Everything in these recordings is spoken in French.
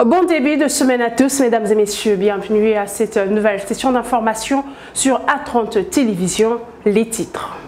Bon début de semaine à tous, mesdames et messieurs. Bienvenue à cette nouvelle session d'information sur A30 Télévision. Les titres.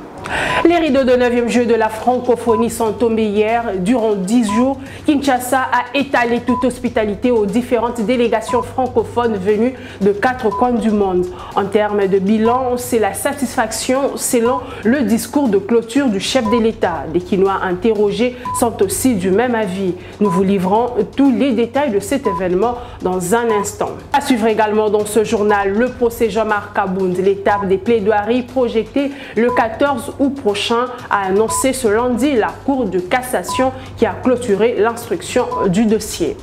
Les rideaux de 9e jeu de la francophonie sont tombés hier. Durant 10 jours, Kinshasa a étalé toute hospitalité aux différentes délégations francophones venues de 4 coins du monde. En termes de bilan, c'est la satisfaction selon le discours de clôture du chef de l'État. Les Kinois interrogés sont aussi du même avis. Nous vous livrons tous les détails de cet événement dans un instant. À suivre également dans ce journal le procès Jean-Marc Kabound, l'étape des plaidoiries projetées le 14 août prochain, a annoncé ce lundi la Cour de cassation qui a clôturé l'instruction du dossier.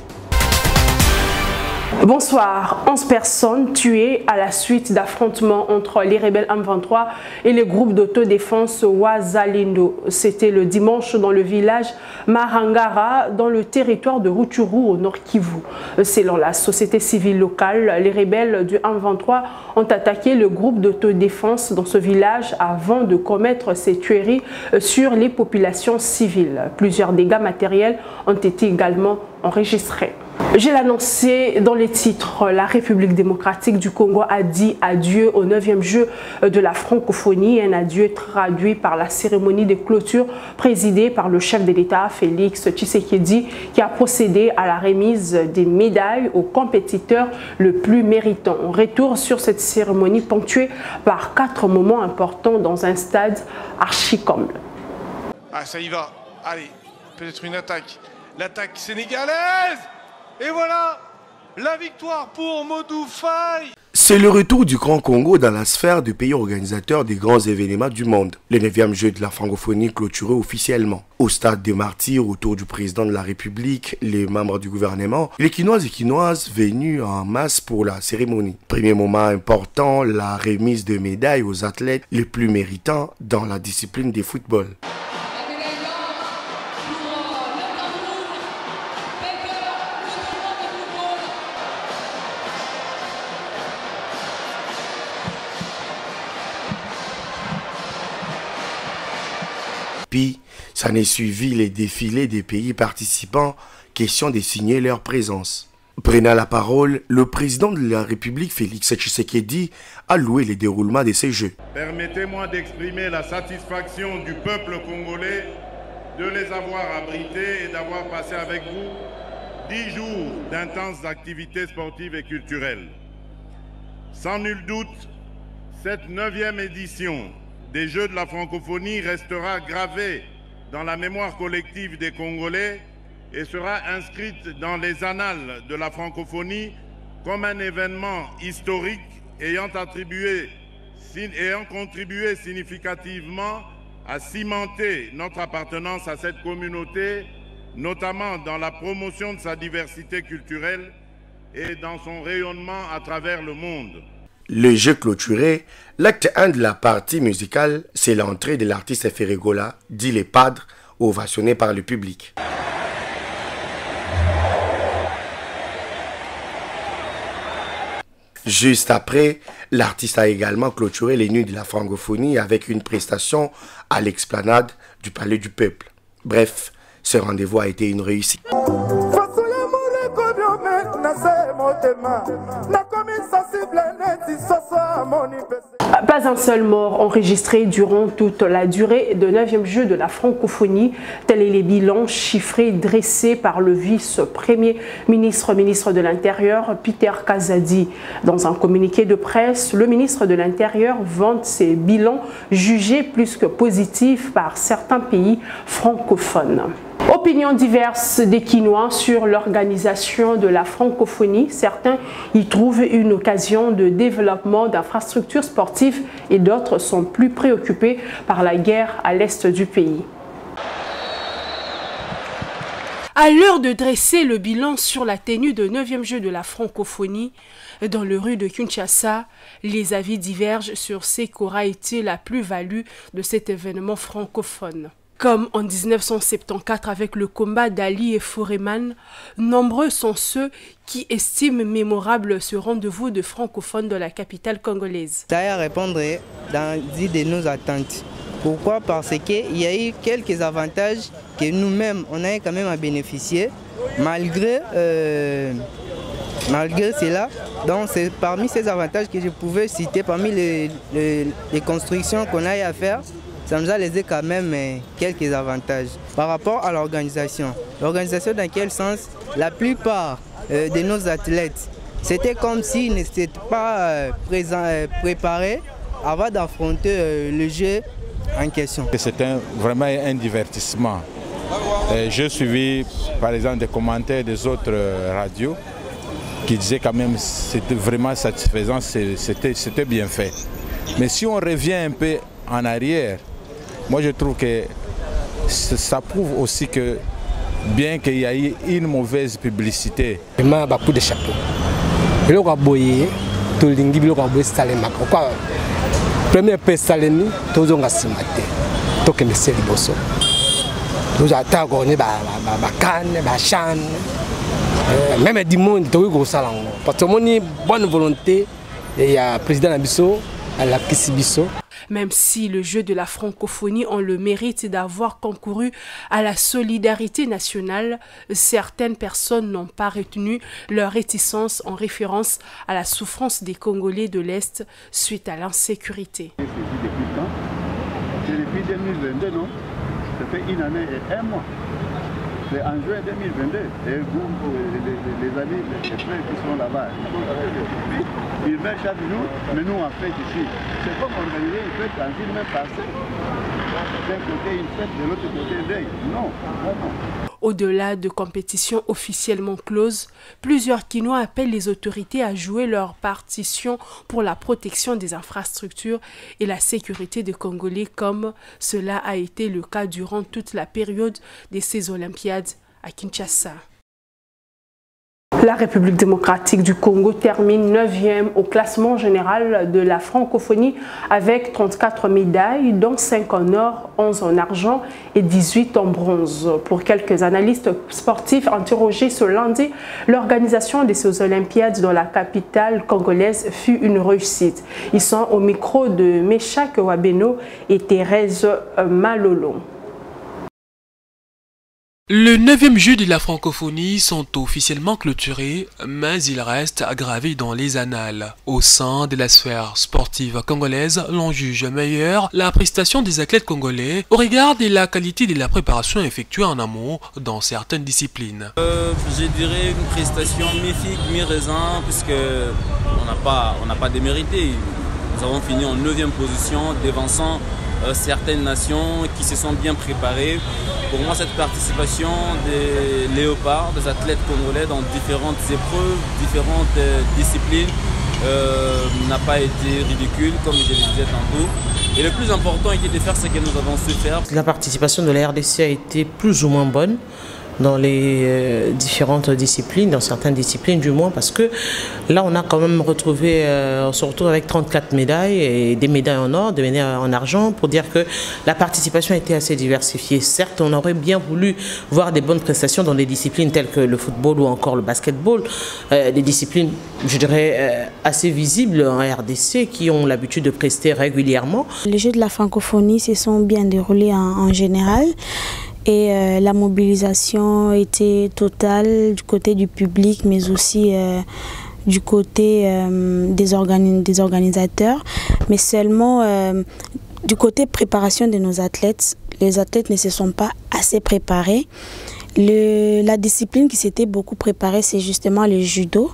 Bonsoir. 11 personnes tuées à la suite d'affrontements entre les rebelles M23 et les groupes d'autodéfense Wazalendo. C'était le dimanche dans le village Marangara, dans le territoire de Rutshuru au Nord Kivu. Selon la société civile locale, les rebelles du M23 ont attaqué le groupe d'autodéfense dans ce village avant de commettre ces tueries sur les populations civiles. Plusieurs dégâts matériels ont été également enregistrés. Je l'ai annoncé dans les titres, la République démocratique du Congo a dit adieu au 9e jeu de la francophonie, un adieu traduit par la cérémonie de clôture présidée par le chef de l'État Félix Tshisekedi qui a procédé à la remise des médailles aux compétiteurs le plus méritants. Retour sur cette cérémonie ponctuée par 4 moments importants dans un stade archi-comble. Ah ça y va, allez, peut-être une attaque, l'attaque sénégalaise. Et voilà, la victoire pour Modou Faye. C'est le retour du Grand Congo dans la sphère du pays organisateur des grands événements du monde. Le 9e jeu de la francophonie clôturé officiellement. Au stade des martyrs, autour du président de la République, les membres du gouvernement, les Kinoises et Kinoises venus en masse pour la cérémonie. Premier moment important, la remise de médailles aux athlètes les plus méritants dans la discipline des football. Puis, ça n'est suivi les défilés des pays participants, question de signer leur présence. Prenant la parole, le président de la République, Félix Tshisekedi, a loué les déroulements de ces Jeux. Permettez-moi d'exprimer la satisfaction du peuple congolais de les avoir abrités et d'avoir passé avec vous 10 jours d'intenses activités sportives et culturelles. Sans nul doute, cette 9e édition des Jeux de la francophonie restera gravée dans la mémoire collective des Congolais et sera inscrite dans les annales de la francophonie comme un événement historique ayant contribué significativement à cimenter notre appartenance à cette communauté, notamment dans la promotion de sa diversité culturelle et dans son rayonnement à travers le monde. Le jeu clôturé, l'acte 1 de la partie musicale, c'est l'entrée de l'artiste Ferregola, dit les padres, ovationné par le public. Juste après, l'artiste a également clôturé les nuits de la francophonie avec une prestation à l'explanade du Palais du Peuple. Bref, ce rendez-vous a été une réussite. Pas un seul mort enregistré durant toute la durée de 9e jeu de la francophonie. Tel est les bilans chiffrés dressés par le vice-premier ministre de l'Intérieur, Peter Kazadi. Dans un communiqué de presse, le ministre de l'Intérieur vante ces bilans jugés plus que positifs par certains pays francophones. Opinions diverses des Kinois sur l'organisation de la francophonie. Certains y trouvent une occasion de développement d'infrastructures sportives et d'autres sont plus préoccupés par la guerre à l'est du pays. À l'heure de dresser le bilan sur la tenue de 9e jeu de la francophonie, dans le rue de Kinshasa, les avis divergent sur ce qu'aura été la plus-value de cet événement francophone. Comme en 1974 avec le combat d'Ali et Foreman, nombreux sont ceux qui estiment mémorable ce rendez-vous de francophones de la capitale congolaise. Ça va répondre dans de nos attentes. Pourquoi? Parce qu'il y a eu quelques avantages que nous-mêmes, on a quand même à bénéficier, malgré Malgré cela, c'est parmi ces avantages que je pouvais citer, parmi les constructions qu'on a eu à faire, ça nous a laissé quand même quelques avantages. Par rapport à l'organisation, l'organisation dans quel sens? La plupart de nos athlètes, c'était comme s'ils n'étaient pas préparés avant d'affronter le jeu en question. C'était vraiment un divertissement. J'ai suivi par exemple des commentaires des autres radios qui disaient quand même que c'était vraiment satisfaisant, c'était bien fait. Mais si on revient un peu en arrière, moi je trouve que ça prouve aussi que bien qu'il y ait une mauvaise publicité. Vraiment un coup de chapeau. Premier pestaleni tozonga simate tokende seli boso nous attendons ba canne ba chan même du monde toki ko salango parce que moni bonne volonté et ya président Nabiso à la Kisibiso. Même si le jeu de la francophonie ont le mérite d'avoir concouru à la solidarité nationale, certaines personnes n'ont pas retenu leur réticence en référence à la souffrance des Congolais de l'Est suite à l'insécurité. C'est depuis 2022, non? Ça fait une année et un mois. C'est en juin 2022. Et vous, les amis, les frères qui sont là-bas, ils viennent chaque jour, mais nous en fait ici. C'est comme organiser une fête dans une même parcelle. D'un côté une fête, de l'autre côté un deuil. Non, vraiment. Au-delà de compétitions officiellement closes, plusieurs Kinois appellent les autorités à jouer leur partition pour la protection des infrastructures et la sécurité des Congolais, comme cela a été le cas durant toute la période de ces Olympiades à Kinshasa. La République démocratique du Congo termine 9e au classement général de la francophonie avec 34 médailles, dont 5 en or, 11 en argent et 18 en bronze. Pour quelques analystes sportifs interrogés ce lundi, l'organisation de ces Olympiades dans la capitale congolaise fut une réussite. Ils sont au micro de Meshak Wabeno et Thérèse Malolo. Le 9e jeu de la francophonie sont officiellement clôturés, mais ils restent gravés dans les annales. Au sein de la sphère sportive congolaise, l'on juge meilleure la prestation des athlètes congolais au regard de la qualité de la préparation effectuée en amont dans certaines disciplines. Je dirais une prestation mi-figue, mi-raisin, puisque on n'a pas démérité. Nous avons fini en 9e position, dévançant certaines nations qui se sont bien préparées. Pour moi, cette participation des léopards, des athlètes congolais dans différentes épreuves, différentes disciplines, n'a pas été ridicule, comme je le disais tantôt. Et le plus important était de faire ce que nous avons su faire. La participation de la RDC a été plus ou moins bonne dans les différentes disciplines, dans certaines disciplines du moins, parce que là on a quand même retrouvé, on se retrouve avec 34 médailles et des médailles en or, des médailles en argent, pour dire que la participation a été assez diversifiée. Certes, on aurait bien voulu voir des bonnes prestations dans des disciplines telles que le football ou encore le basketball, des disciplines, je dirais, assez visibles en RDC, qui ont l'habitude de prester régulièrement. Les Jeux de la francophonie se sont bien déroulés en général. Et la mobilisation était totale du côté du public, mais aussi du côté des organisateurs. Mais seulement du côté préparation de nos athlètes, les athlètes ne se sont pas assez préparés. La discipline qui s'était beaucoup préparée, c'est justement le judo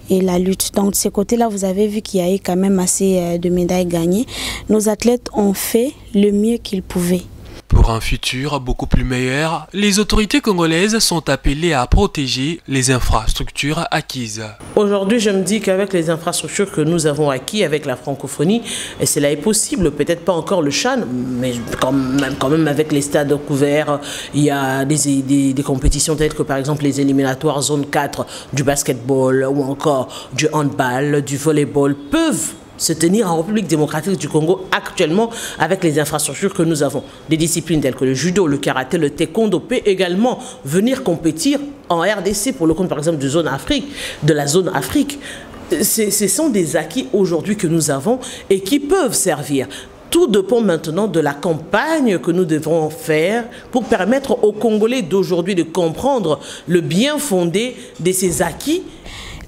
et la lutte. Donc de ce côté-là, vous avez vu qu'il y a eu quand même assez de médailles gagnées. Nos athlètes ont fait le mieux qu'ils pouvaient. Pour un futur beaucoup plus meilleur, les autorités congolaises sont appelées à protéger les infrastructures acquises. Aujourd'hui, je me dis qu'avec les infrastructures que nous avons acquises avec la francophonie, et cela est possible, peut-être pas encore le CHAN, mais quand même avec les stades couverts, il y a des compétitions telles que par exemple les éliminatoires zone 4 du basketball ou encore du handball, du volleyball peuvent se tenir en République démocratique du Congo actuellement avec les infrastructures que nous avons. Des disciplines telles que le judo, le karaté, le taekwondo peuvent également venir compétir en RDC pour le compte par exemple de la zone Afrique. Ce sont des acquis aujourd'hui que nous avons et qui peuvent servir. Tout dépend maintenant de la campagne que nous devrons faire pour permettre aux Congolais d'aujourd'hui de comprendre le bien fondé de ces acquis.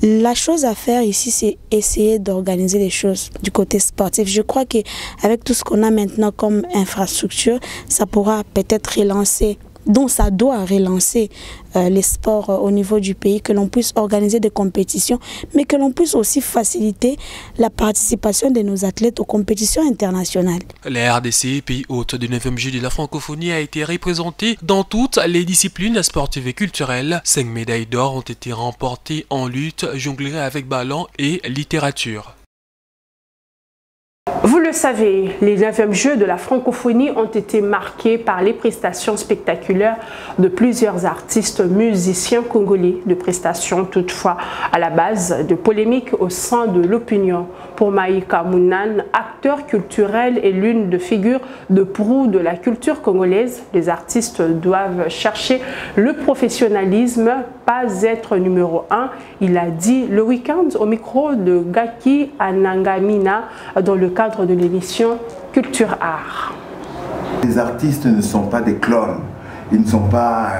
La chose à faire ici, c'est essayer d'organiser les choses du côté sportif. Je crois qu'avec tout ce qu'on a maintenant comme infrastructure, ça pourra peut-être relancer. Donc ça doit relancer les sports au niveau du pays, que l'on puisse organiser des compétitions, mais que l'on puisse aussi faciliter la participation de nos athlètes aux compétitions internationales. La RDC, pays hôte du 9e Jeux de la francophonie, a été représentée dans toutes les disciplines sportives et culturelles. 5 médailles d'or ont été remportées en lutte, jonglerie avec ballon et littérature. Vous le savez, les 9e Jeux de la francophonie ont été marqués par les prestations spectaculaires de plusieurs artistes musiciens congolais, de prestations toutefois à la base de polémiques au sein de l'opinion. Pour Maïka Mounan, acteur culturel et l'une des figures de proue de la culture congolaise, les artistes doivent chercher le professionnalisme, pas être numéro 1. Il a dit le week-end au micro de Gaki Anangamina dans le cadre de l'émission Culture Art. Les artistes ne sont pas des clones. Ils ne sont pas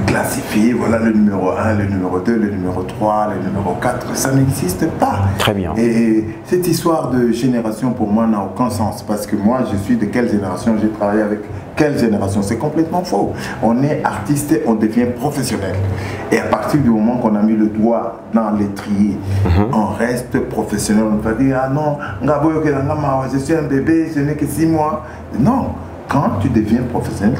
classifiés, voilà le numéro 1, le numéro 2, le numéro 3, le numéro 4, ça n'existe pas. Très bien. Et cette histoire de génération pour moi n'a aucun sens, parce que moi je suis de quelle génération, j'ai travaillé avec quelle génération, c'est complètement faux. On est artiste et on devient professionnel. Et à partir du moment qu'on a mis le doigt dans l'étrier, on reste professionnel. On ne va pas dire, ah non, je suis un bébé, je n'ai que 6 mois. Non. Quand tu deviens professionnel,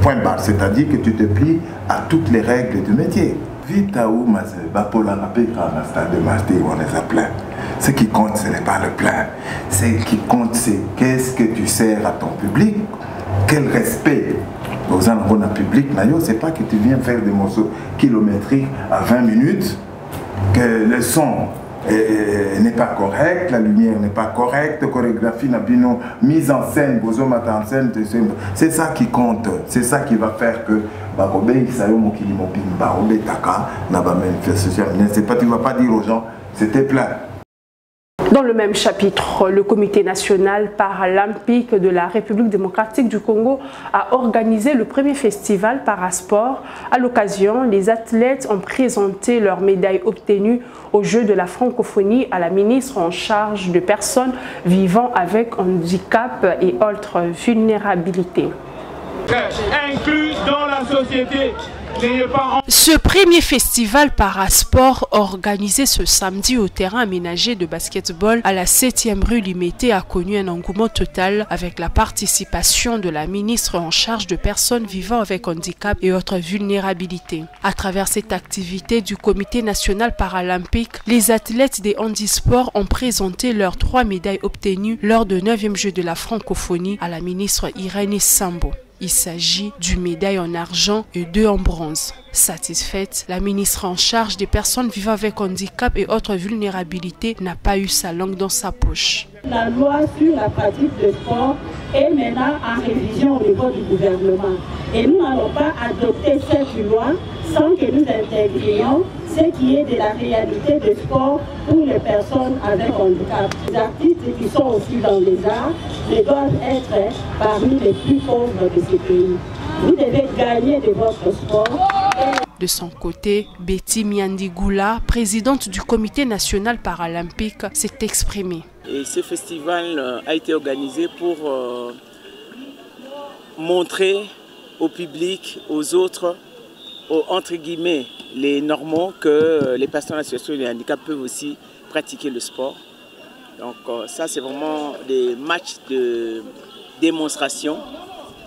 point barre. C'est-à-dire que tu te plies à toutes les règles du métier. Ce qui compte, ce n'est pas le plein. Ce qui compte, c'est qu'est-ce que tu sers à ton public, quel respect. Aux endroits public, c'est pas que tu viens faire des morceaux kilométriques à 20 minutes, que le son n'est pas correct, la lumière n'est pas correcte, chorégraphie n'a pas mise en scène, c'est ça qui compte, c'est ça qui va faire que c'est pas, tu ne vas pas dire aux gens c'était plein. Dans le même chapitre, le Comité national paralympique de la République démocratique du Congo a organisé le premier festival Parasport. À l'occasion, les athlètes ont présenté leurs médailles obtenues aux Jeux de la francophonie à la ministre en charge de personnes vivant avec handicap et autres vulnérabilités. Inclus dans la société. Ce premier festival Parasport organisé ce samedi au terrain aménagé de basketball à la 7e rue Limité a connu un engouement total avec la participation de la ministre en charge de personnes vivant avec handicap et autres vulnérabilités. À travers cette activité du Comité national paralympique, les athlètes des handisports ont présenté leurs 3 médailles obtenues lors de 9e Jeux de la francophonie à la ministre Irène Sambo. Il s'agit d'une médaille en argent et 2 en bronze. Satisfaite, la ministre en charge des personnes vivant avec handicap et autres vulnérabilités n'a pas eu sa langue dans sa poche. La loi sur la pratique de sport est maintenant en révision au niveau du gouvernement. Et nous n'allons pas adopter cette loi sans que nous intégrions ce qui est de la réalité du sport pour les personnes avec handicap. Les artistes qui sont aussi dans les arts doivent être parmi les plus pauvres de ce pays. Vous devez gagner de votre sport. De son côté, Betty Miandigoula, présidente du Comité national paralympique, s'est exprimée. Et ce festival a été organisé pour montrer au public, aux autres, entre guillemets, les normaux, que les personnes en situation de handicap peuvent aussi pratiquer le sport. Donc ça, c'est vraiment des matchs de démonstration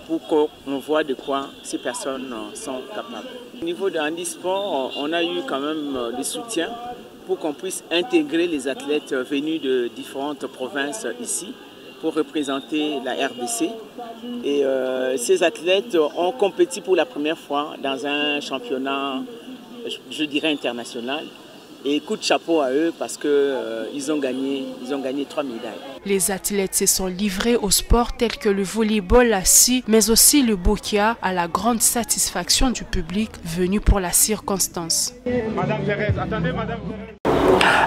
pour qu'on voit de quoi ces personnes sont capables. Au niveau de handisport, on a eu quand même des soutiens pour qu'on puisse intégrer les athlètes venus de différentes provinces ici pour représenter la RDC. Et ces athlètes ont compéti pour la première fois dans un championnat, je dirais, international. Et coup de chapeau à eux parce qu'ils ont gagné 3 médailles. Les athlètes se sont livrés au sport tels que le volleyball assis, mais aussi le bokia, à la grande satisfaction du public venu pour la circonstance. Madame Thérèse, attendez, madame.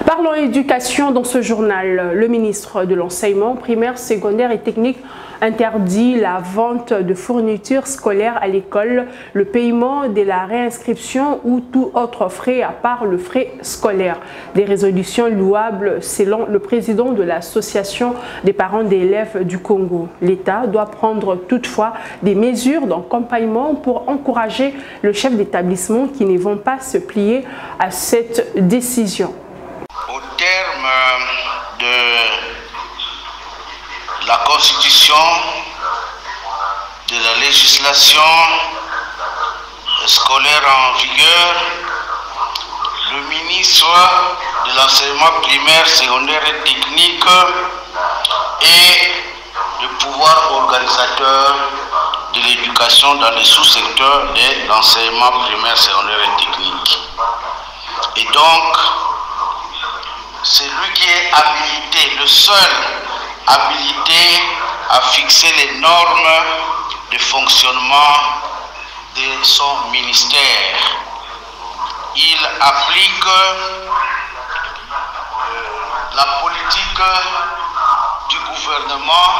Parlons éducation dans ce journal. Le ministre de l'Enseignement primaire, secondaire et technique interdit la vente de fournitures scolaires à l'école, le paiement de la réinscription ou tout autre frais à part le frais scolaire. Des résolutions louables selon le président de l'Association des parents d'élèves du Congo. L'État doit prendre toutefois des mesures d'accompagnement pour encourager le chef d'établissement qui ne vont pas se plier à cette décision. Au terme de la Constitution, de la législation scolaire en vigueur, le ministre de l'enseignement primaire, secondaire et technique et le pouvoir organisateur de l'éducation dans les sous-secteurs de l'enseignement primaire, secondaire et technique. Et donc, c'est lui qui est habilité, le seul habilité à fixer les normes de fonctionnement de son ministère. Il applique la politique du gouvernement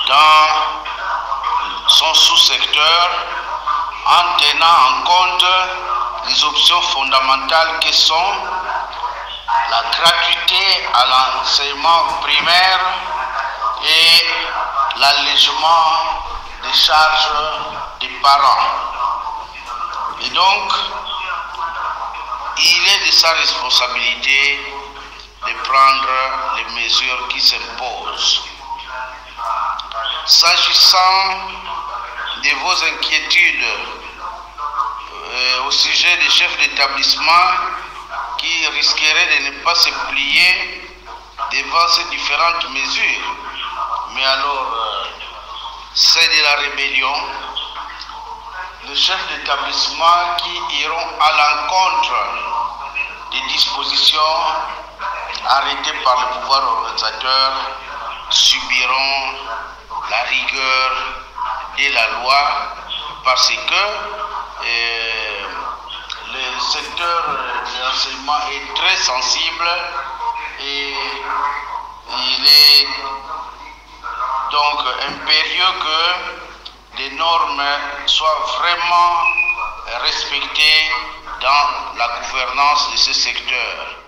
dans son sous-secteur en tenant en compte les options fondamentales que sont la gratuité à l'enseignement primaire et l'allègement des charges des parents. Et donc, il est de sa responsabilité de prendre les mesures qui s'imposent. S'agissant de vos inquiétudes au sujet des chefs d'établissement qui risqueraient de ne pas se plier devant ces différentes mesures, mais alors c'est de la rébellion, les chefs d'établissement qui iront à l'encontre des dispositions arrêtées par le pouvoir organisateur subiront la rigueur de la loi parce que le secteur de l'enseignement est très sensible et il est donc impérieux que les normes soient vraiment respectées dans la gouvernance de ce secteur.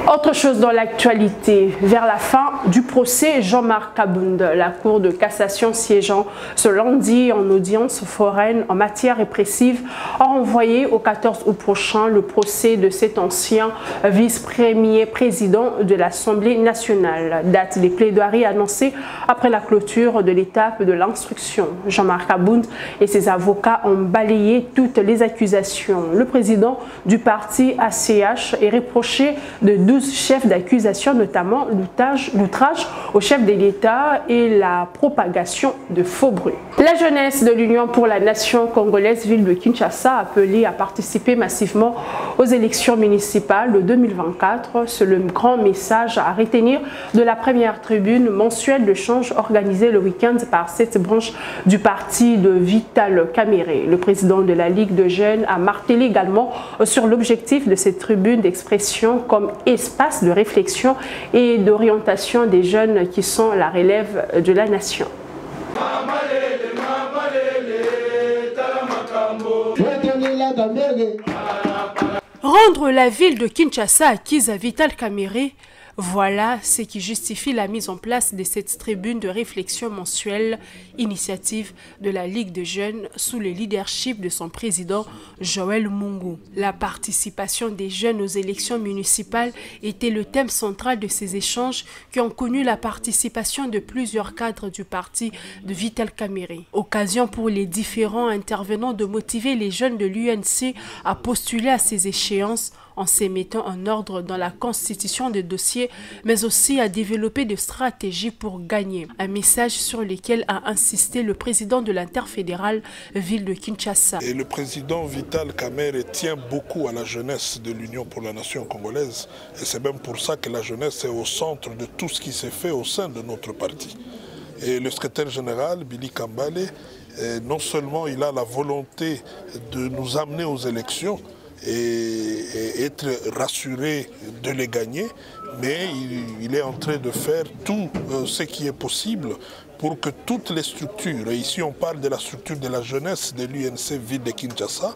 Autre chose dans l'actualité, vers la fin du procès Jean-Marc Kabound, la Cour de cassation siégeant ce lundi en audience foraine en matière répressive a renvoyé au 14 août prochain le procès de cet ancien vice-premier président de l'Assemblée nationale. Date des plaidoiries annoncées après la clôture de l'étape de l'instruction. Jean-Marc Kabound et ses avocats ont balayé toutes les accusations. Le président du parti ACH est reproché de 12 chefs d'accusation, notamment l'outrage au chef de l'État et la propagation de faux bruits. La jeunesse de l'Union pour la nation congolaise, ville de Kinshasa, a appelé à participer massivement aux élections municipales de 2024. C'est le grand message à retenir de la première tribune mensuelle de change organisée le week-end par cette branche du parti de Vital Kamerhe. Le président de la Ligue de jeunes a martelé également sur l'objectif de cette tribune d'expression comme espace de réflexion et d'orientation des jeunes qui sont la relève de la nation. Rendre la ville de Kinshasa acquise à Vital Kamerhe, voilà ce qui justifie la mise en place de cette tribune de réflexion mensuelle, initiative de la Ligue de jeunes sous le leadership de son président Joël Mungu. La participation des jeunes aux élections municipales était le thème central de ces échanges qui ont connu la participation de plusieurs cadres du parti de Vital Kamerhe. Occasion pour les différents intervenants de motiver les jeunes de l'UNC à postuler à ces échéances en se mettant en ordre dans la constitution des dossiers, mais aussi à développer des stratégies pour gagner. Un message sur lequel a insisté le président de l'interfédérale ville de Kinshasa. Et le président Vital Kamerhe tient beaucoup à la jeunesse de l'Union pour la nation congolaise. Et c'est même pour ça que la jeunesse est au centre de tout ce qui s'est fait au sein de notre parti. Et le secrétaire général, Billy Kambale, non seulement il a la volonté de nous amener aux élections, et être rassuré de les gagner, mais il est en train de faire tout ce qui est possible pour que toutes les structures, et ici on parle de la structure de la jeunesse de l'UNC Ville de Kinshasa,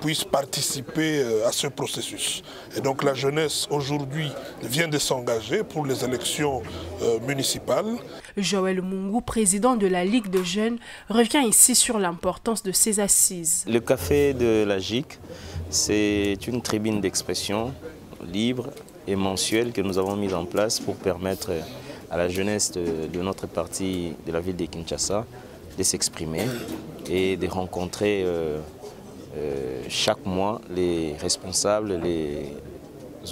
puissent participer à ce processus. Et donc la jeunesse aujourd'hui vient de s'engager pour les élections municipales. Joël Mungu, président de la Ligue de jeunes, revient ici sur l'importance de ces assises. Le café de la GIC, c'est une tribune d'expression libre et mensuelle que nous avons mise en place pour permettre à la jeunesse de notre parti de la ville de Kinshasa de s'exprimer et de rencontrer chaque mois les responsables, les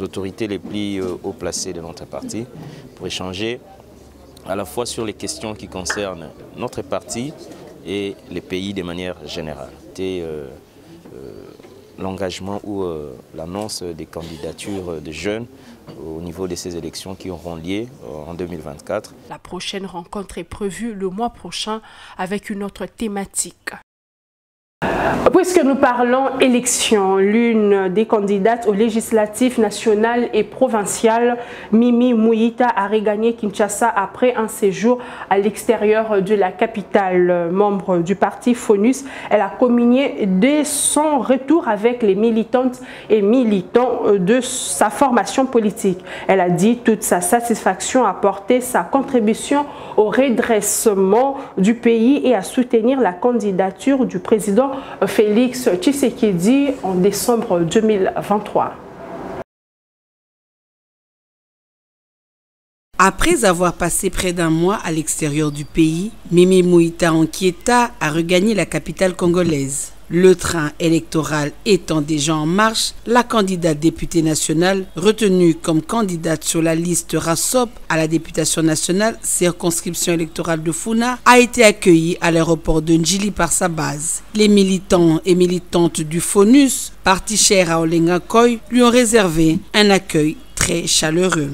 autorités les plus haut placées de notre parti pour échanger à la fois sur les questions qui concernent notre parti et les pays de manière générale. L'engagement ou l'annonce des candidatures de jeunes au niveau de ces élections qui auront lieu en 2024. La prochaine rencontre est prévue le mois prochain avec une autre thématique. Puisque nous parlons élection, l'une des candidates aux législatives nationales et provinciales, Mimi Mouita, a regagné Kinshasa après un séjour à l'extérieur de la capitale. Membre du parti FONUS, elle a communié dès son retour avec les militantes et militants de sa formation politique. Elle a dit toute sa satisfaction à apporter sa contribution au redressement du pays et à soutenir la candidature du président Félix Tshisekedi en décembre 2023. Après avoir passé près d'un mois à l'extérieur du pays, Mimi Mouita Ankieta a regagné la capitale congolaise. Le train électoral étant déjà en marche, la candidate députée nationale, retenue comme candidate sur la liste RASOP à la députation nationale circonscription électorale de Funa, a été accueillie à l'aéroport de Njili par sa base. Les militants et militantes du FONUS, parti cher à Olenga Koy, lui ont réservé un accueil très chaleureux.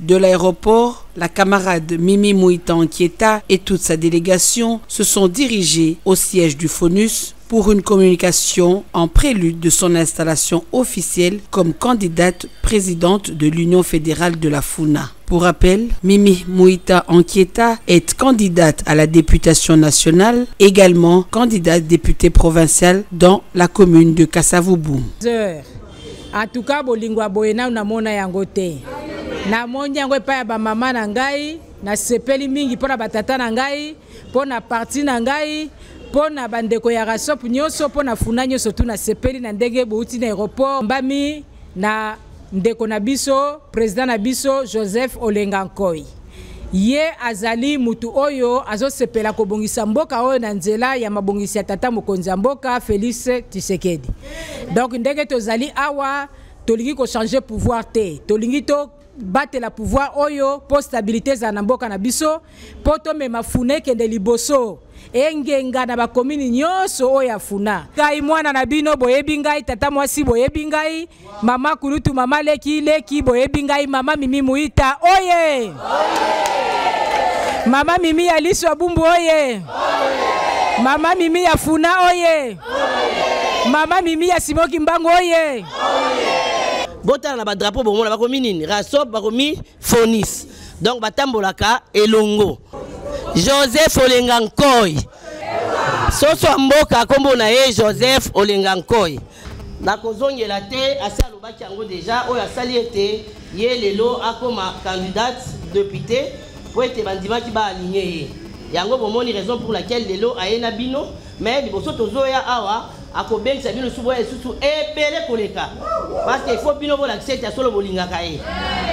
De l'aéroport, la camarade Mimi Mouita Ankieta et toute sa délégation se sont dirigés au siège du FONUS pour une communication en prélude de son installation officielle comme candidate présidente de l'Union fédérale de la Funa. Pour rappel, Mimi Mouita Ankieta est candidate à la députation nationale, également candidate députée provinciale dans la commune de Kasavubu. En tout cas, bolingwa boyena na mona yangote. Na monja ngwe pa ya ba mama na ngai, na sepeli mingi pona batata na ngai, pona parti na ngai, pona bandeko ya RASOP nyonso, pona Funa nyonso tu na sepeli na ndenge bouti na aéroport mbami na ndeko na biso, président na biso Joseph Olenga Nkoy. Ye azali mutu oyo azosepela kobongisa mboka oyo na nzela ya mabongisi ya tata mokonzi mboka Félix Tshisekedi. Donc ndenge tozali awa tolingi ko changer pouvoir te, tolingi to battre la pouvoir oyo pour stabilité za na mboka na biso, poto mema Funa kende liboso engenga na ba commune nyonso oya Funa. Kai mwana na bino boyebi ngai, tata mwasi boyebi ngai, mama kulutu mama leki boyebi ngai, mama Mimi Mouita oye. Mama Mimi ya Liso Bumbu oye. Mama Mimi ya Funa oye. Mama Mimi ya Simoki Mbango oye. Botala na ba drapeau bomo na ba komi nini? RASOP ba komi FONUS. Donc batambolaka elongo. Joseph Olenga Nkoy. Soso mboka kombo na ye Joseph Olenga Nkoy. Na kozongela te asa lobaki yango déjà oyo asali ete ye lelo akoma candidate député pour être bandima ki ba aligné ye. Yango bomoni raison pour laquelle lelo ayena bino mais liboso tozoya awa akobengisa bino subo ya susu ebele koleka parce que il faut bino bola accepter ya solo bolingaka ye.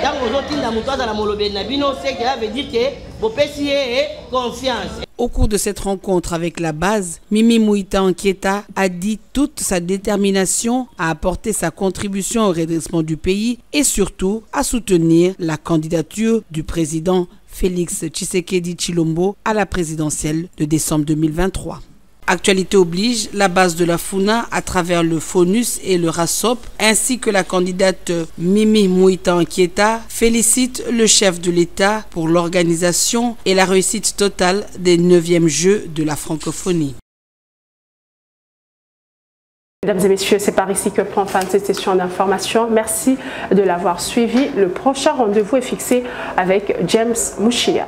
Tango ozotinda mutu azala molobeli na bino c'est que ça veut dire que bopesi ye confiance. Au cours de cette rencontre avec la base, Mimi Mouita Ankieta a dit toute sa détermination à apporter sa contribution au redressement du pays et surtout à soutenir la candidature du président Félix Tshisekedi Tshilombo à la présidentielle de décembre 2023. Actualité oblige, la base de la FUNA à travers le FONUS et le RASOP, ainsi que la candidate Mimi Mouita Ankieta, félicite le chef de l'État pour l'organisation et la réussite totale des 9e Jeux de la francophonie. Mesdames et messieurs, c'est par ici que prend fin cette session d'information. Merci de l'avoir suivi. Le prochain rendez-vous est fixé avec James Mouchia.